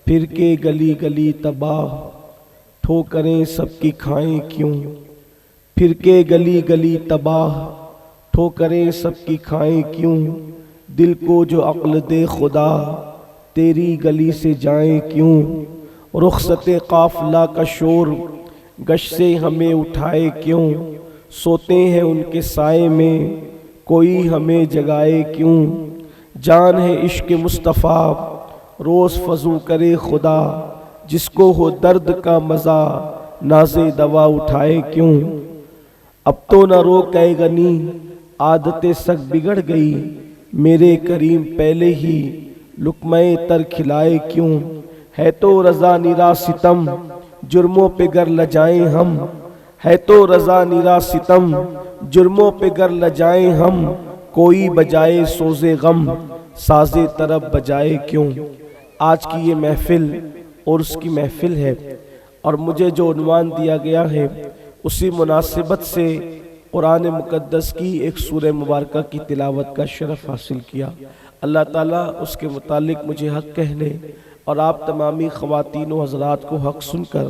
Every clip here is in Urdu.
پھر کے گلی گلی تباہ ٹھوکریں سب کی کھائیں کیوں، پھر کے گلی گلی تباہ ٹھوکریں سب کی کھائیں کیوں، دل کو جو عقل دے خدا تیری گلی سے جائیں کیوں، رخصت قافلہ کا شور گش سے ہمیں اٹھائے کیوں، سوتے ہیں ان کے سائے میں کوئی ہمیں جگائے کیوں، جان ہے عشق مصطفیٰ روز فضو کرے خدا، جس کو ہو درد کا مزہ ناز دوا اٹھائے کیوں، اب تو نہ روکے غنی عادت سگ بگڑ گئی، میرے کریم پہلے ہی لقمہ تر کھلائے کیوں، ہے تو رضا نرا ستم جرموں پہ گر لجائیں ہم، ہے تو رضا نرا ستم جرموں پہ گر لجائیں ہم، کوئی بجائے سوز غم ساز طرب بجائے کیوں۔ آج کی یہ محفل اور اس کی محفل ہے، اور مجھے جو عنوان دیا گیا ہے اسی مناسبت سے قرآن مقدس کی ایک سورہ مبارکہ کی تلاوت کا شرف حاصل کیا۔ اللہ تعالیٰ اس کے متعلق مجھے حق کہنے اور آپ تمامی خواتین و حضرات کو حق سن کر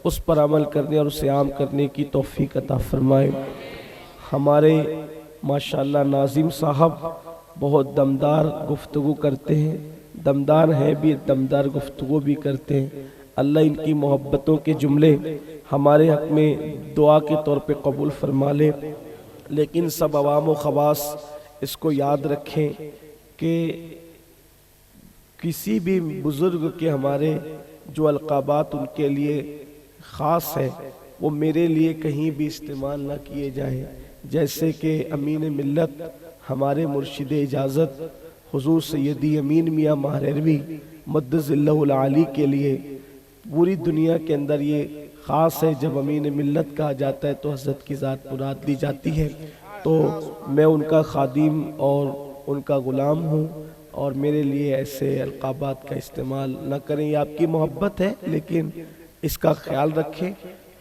اس پر عمل کرنے اور اسے عام کرنے کی توفیق عطا فرمائے۔ ہمارے ماشاءاللہ ناظم صاحب بہت دمدار گفتگو کرتے ہیں، دمدار ہیں بھی، دمدار گفتگو بھی کرتے ہیں۔ اللہ ان کی محبتوں کے جملے ہمارے حق میں دعا کے طور پہ قبول فرما لے، لیکن سب عوام و خواص اس کو یاد رکھیں کہ کسی بھی بزرگ کے ہمارے جو القابات ان کے لیے خاص ہے وہ میرے لیے کہیں بھی استعمال نہ کیے جائیں، جیسے کہ امین ملت ہمارے مرشد اجازت حضور سیدی امین میاں مہروی مدظ اللہ العالی کے لیے پوری دنیا کے اندر یہ خاص ہے، جب امین ملت کہا جاتا ہے تو حضرت کی ذات مراد لی جاتی ہے۔ تو میں ان کا خادم اور ان کا غلام ہوں، اور میرے لیے ایسے القابات کا استعمال نہ کریں، یہ آپ کی محبت ہے، لیکن اس کا خیال رکھیں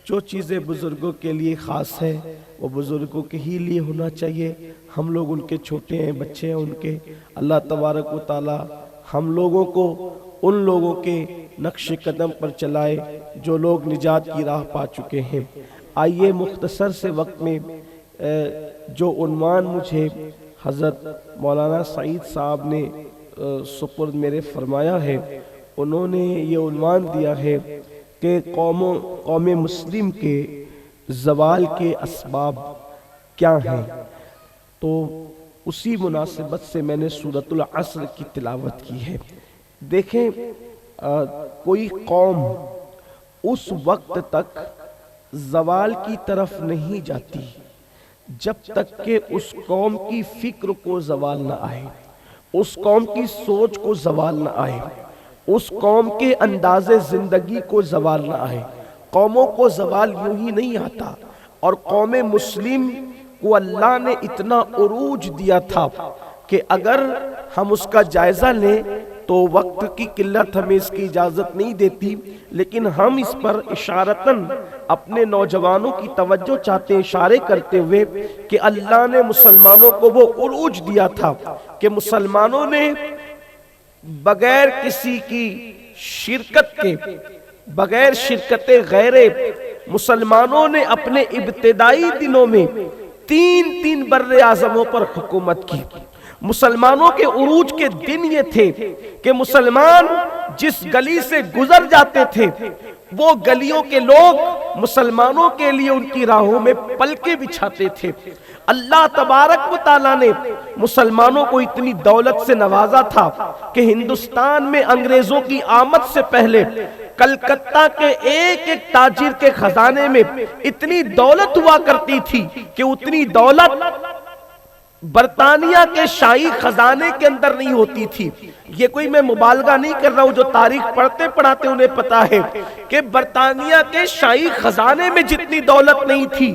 جو چیزیں بزرگوں کے لیے خاص ہے وہ بزرگوں کے ہی لیے ہونا چاہیے، ہم لوگ ان کے چھوٹے ہیں، بچے ہیں ان کے۔ اللہ تبارک و تعالی ہم لوگوں کو ان لوگوں کے نقش قدم پر چلائے جو لوگ نجات کی راہ پا چکے ہیں۔ آئیے مختصر سے وقت میں جو عنوان مجھے حضرت مولانا سعید صاحب نے سپرد میرے فرمایا ہے، انہوں نے یہ عنوان دیا ہے کہ قوم مسلم کے زوال کے اسباب کیا ہیں، تو اسی مناسبت سے میں نے سورۃ العصر کی تلاوت کی ہے۔ دیکھیں کوئی قوم اس وقت تک زوال کی طرف نہیں جاتی جب تک کہ اس قوم کی فکر کو زوال نہ آئے، اس قوم کی سوچ کو زوال نہ آئے، اس قوم کے انداز زندگی کو زوال نہ آئے۔ قوموں کو زوال یوں ہی نہیں آتا، اور قوم مسلم کو اللہ نے اتنا عروج دیا تھا کہ اگر ہم اس کا جائزہ لیں تو وقت کی قلت ہمیں اس کی اجازت نہیں دیتی، لیکن ہم اس پر اشارتاً اپنے نوجوانوں کی توجہ چاہتے ہیں، اشارے کرتے ہوئے کہ اللہ نے مسلمانوں کو وہ عروج دیا تھا کہ مسلمانوں نے بغیر کسی کی شرکت کے، بغیر شرکت غیر، مسلمانوں نے اپنے ابتدائی دنوں میں تین بر اعظموں پر حکومت کی۔ مسلمانوں کے عروج کے دن یہ تھے کہ مسلمان جس گلی سے گزر جاتے تھے وہ گلیوں کے لوگ مسلمانوں کے لیے ان کی راہوں میں پلکیں بچھاتے تھے۔ اللہ تبارک و تعالیٰ نے مسلمانوں کو اتنی دولت سے نوازا تھا کہ ہندوستان میں انگریزوں کی آمد سے پہلے کلکتہ کے ایک ایک تاجر کے خزانے میں اتنی دولت ہوا کرتی تھی کہ اتنی دولت برطانیہ کے شاہی خزانے کے اندر نہیں ہوتی تھی۔ یہ کوئی میں مبالغہ نہیں کر رہا ہوں، جو تاریخ پڑھتے پڑھاتے انہیں پتا ہے کہ برطانیہ کے شاہی خزانے میں جتنی دولت نہیں تھی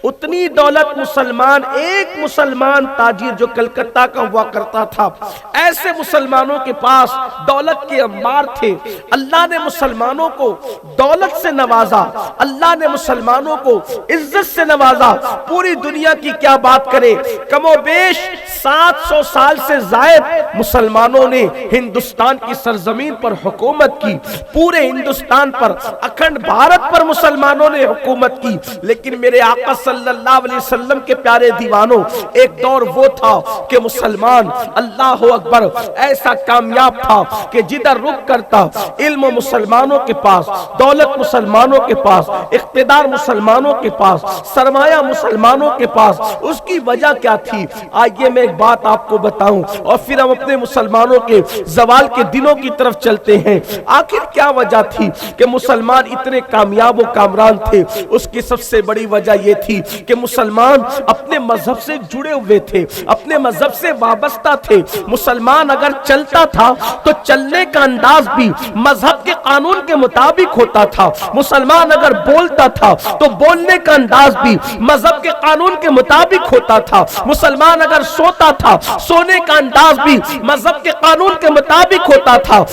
اتنی دولت مسلمان، ایک مسلمان تاجر جو کلکتہ کا ہوا کرتا تھا، ایسے مسلمانوں کے پاس دولت کے انبار تھے۔ اللہ نے مسلمانوں کو دولت سے نوازا، اللہ نے مسلمانوں کو عزت سے نوازا۔ پوری دنیا کی کیا بات کرے، کم و بیش 700 سال سے زائد مسلمانوں نے ہندوستان کی سرزمین پر حکومت کی، پورے ہندوستان پر، اکھنڈ بھارت پر مسلمانوں نے حکومت کی۔ لیکن میرے آقا صلی اللہ علیہ وسلم کے پیارے دیوانوں، ایک دور وہ تھا کہ مسلمان، اللہ اکبر، ایسا کامیاب تھا کہ جدھر رخ کرتا علم مسلمانوں کے پاس، دولت مسلمانوں کے پاس، اقتدار مسلمانوں کے پاس، سرمایہ مسلمانوں کے پاس۔ اس کی وجہ کیا تھی؟ آئیے میں ایک بات آپ کو بتاؤں اور پھر ہم اپنے مسلمانوں کے زوال کے دنوں کی طرف چلتے ہیں۔ آخر کیا وجہ تھی کہ مسلمان اتنے کامیاب و کامران تھے؟ اس کی سب سے بڑی وجہ یہ تھی کہ مسلمان اپنے مذہب سے جڑے ہوئے تھے، اپنے مذہب سے وابستہ تھے۔ مسلمان اگر چلتا تھا تو چلنے کا انداز بھی مذہب کے قانون کے مطابق ہوتا تھا۔ مسلمان اگر بولتا تھا تو بولنے کا انداز بھی مذہب کے قانون کے مطابق ہوتا تھا۔ مسلمان اگر سوتا تھا، سونے کا انداز بھی مذہب کے قانون کے مطابق ہوتا تھا۔